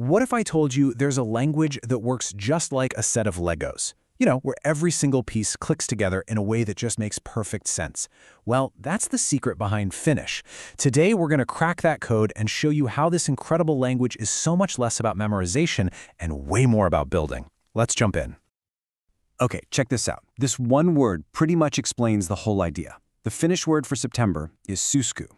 What if I told you there's a language that works just like a set of Legos? Where every single piece clicks together in a way that just makes perfect sense. Well, that's the secret behind Finnish. Today, we're going to crack that code and show you how this incredible language is so much less about memorization and way more about building. Let's jump in. Okay, check this out. This one word pretty much explains the whole idea. The Finnish word for September is syysku.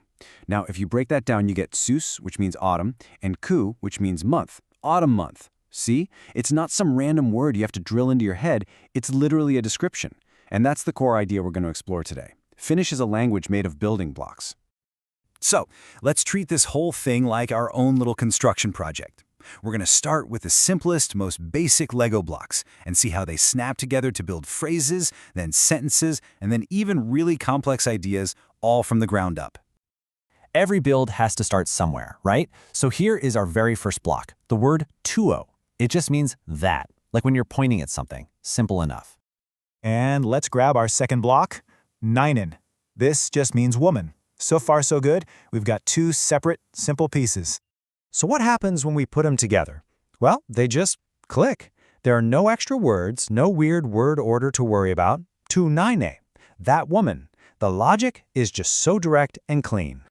Now, if you break that down, you get syys, which means autumn, and kuu, which means month, autumn month. See? It's not some random word you have to drill into your head. It's literally a description. And that's the core idea we're going to explore today. Finnish is a language made of building blocks. So, let's treat this whole thing like our own little construction project. We're going to start with the simplest, most basic Lego blocks and see how they snap together to build phrases, then sentences, and then even really complex ideas, all from the ground up. Every build has to start somewhere, right? So here is our very first block, the word tuo. It just means that, like when you're pointing at something. Simple enough. And let's grab our second block, nainen. This just means woman. So far, so good. We've got two separate, simple pieces. So what happens when we put them together? Well, they just click. There are no extra words, no weird word order to worry about. Tu naine, that woman. The logic is just so direct and clean.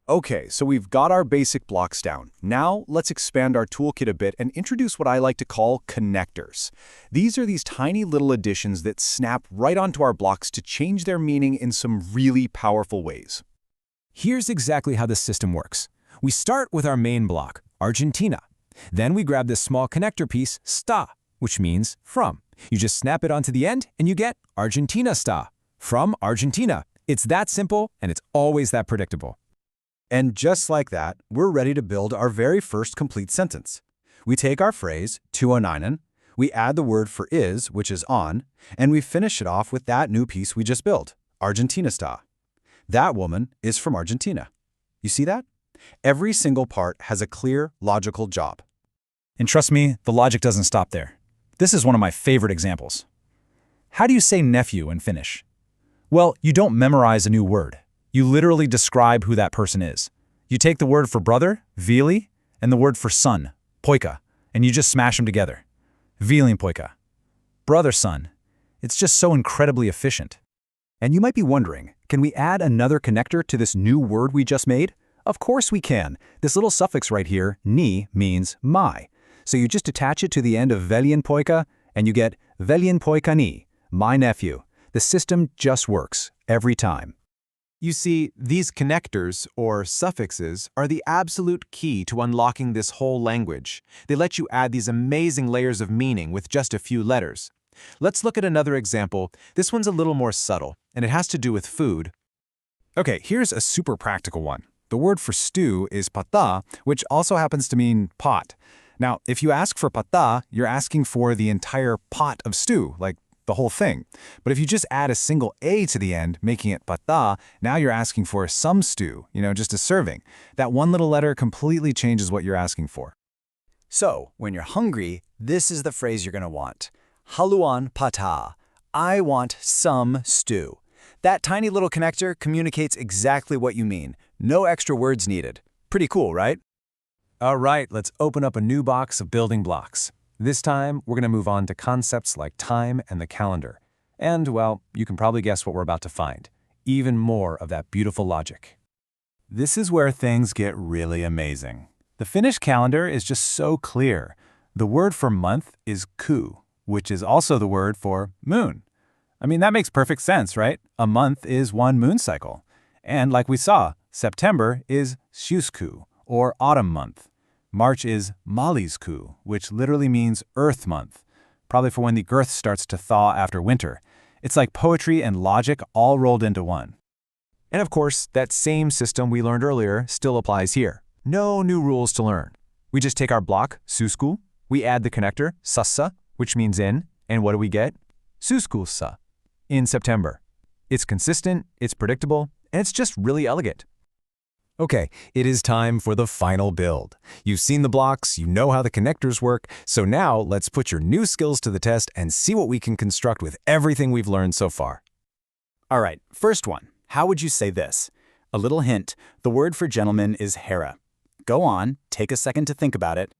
Okay, so we've got our basic blocks down. Now, let's expand our toolkit a bit and introduce what I like to call connectors. These are these tiny little additions that snap right onto our blocks to change their meaning in some really powerful ways. Here's exactly how this system works. We start with our main block, Argentina. Then we grab this small connector piece, sta, which means from. You just snap it onto the end and you get Argentina sta, from Argentina. It's that simple and it's always that predictable. And just like that, we're ready to build our very first complete sentence. We take our phrase, tuonainen, we add the word for is, which is on, and we finish it off with that new piece we just built, Argentinasta. That woman is from Argentina. You see that? Every single part has a clear, logical job. And trust me, the logic doesn't stop there. This is one of my favorite examples. How do you say nephew in Finnish? Well, you don't memorize a new word. You literally describe who that person is. You take the word for brother, veli, and the word for son, poika, and you just smash them together. Velin poika. Brother, son. It's just so incredibly efficient. And you might be wondering, can we add another connector to this new word we just made? Of course we can. This little suffix right here, ni, means my. So you just attach it to the end of velin poika, and you get velin poikani, my nephew. The system just works, every time. You see, these connectors, or suffixes, are the absolute key to unlocking this whole language. They let you add these amazing layers of meaning with just a few letters. Let's look at another example. This one's a little more subtle, and it has to do with food. Okay, here's a super practical one. The word for stew is pata, which also happens to mean pot. Now, if you ask for pata, you're asking for the entire pot of stew, like the whole thing. But if you just add a single A to the end, making it pata, now you're asking for some stew, just a serving. That one little letter completely changes what you're asking for. So, when you're hungry, this is the phrase you're going to want. Haluan pata. I want some stew. That tiny little connector communicates exactly what you mean. No extra words needed. Pretty cool, right? All right, let's open up a new box of building blocks. This time, we're going to move on to concepts like time and the calendar. And, well, you can probably guess what we're about to find. Even more of that beautiful logic. This is where things get really amazing. The Finnish calendar is just so clear. The word for month is kuu, which is also the word for moon. I mean, that makes perfect sense, right? A month is one moon cycle. And like we saw, September is syysku, or autumn month. March is maaliskuu, which literally means Earth month, probably for when the earth starts to thaw after winter. It's like poetry and logic all rolled into one. And of course, that same system we learned earlier still applies here. No new rules to learn. We just take our block, syysku, we add the connector, sassa, which means in, and what do we get? Syyskuussa, in September. It's consistent, it's predictable, and it's just really elegant. Okay, it is time for the final build. You've seen the blocks, you know how the connectors work, so now let's put your new skills to the test and see what we can construct with everything we've learned so far. All right, first one. How would you say this? A little hint, the word for gentleman is herra. Go on, take a second to think about it.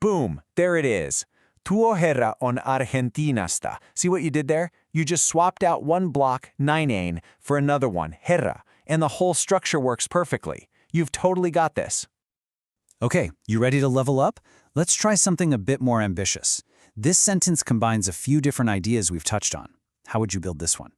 Boom, there it is. Tuo herra on Argentinasta. See what you did there? You just swapped out one block, nainen, for another one, herra, and the whole structure works perfectly. You've totally got this. Okay, you ready to level up? Let's try something a bit more ambitious. This sentence combines a few different ideas we've touched on. How would you build this one?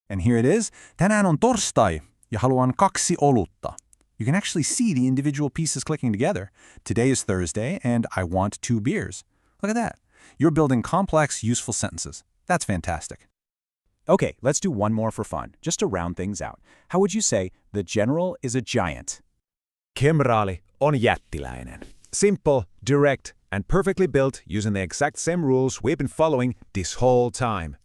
And here it is. Tänään on torstai ja haluan 2 olutta. You can actually see the individual pieces clicking together. Today is Thursday, and I want 2 beers. Look at that. You're building complex, useful sentences. That's fantastic. Okay, let's do one more for fun, just to round things out. How would you say the general is a giant? Kenraali on jättiläinen. Simple, direct, and perfectly built using the exact same rules we've been following this whole time.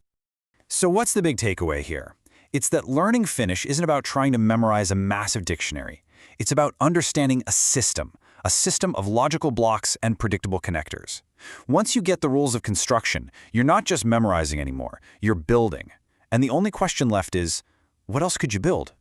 So what's the big takeaway here? It's that learning Finnish isn't about trying to memorize a massive dictionary. It's about understanding a system of logical blocks and predictable connectors. Once you get the rules of construction, you're not just memorizing anymore, you're building. And the only question left is, what else could you build?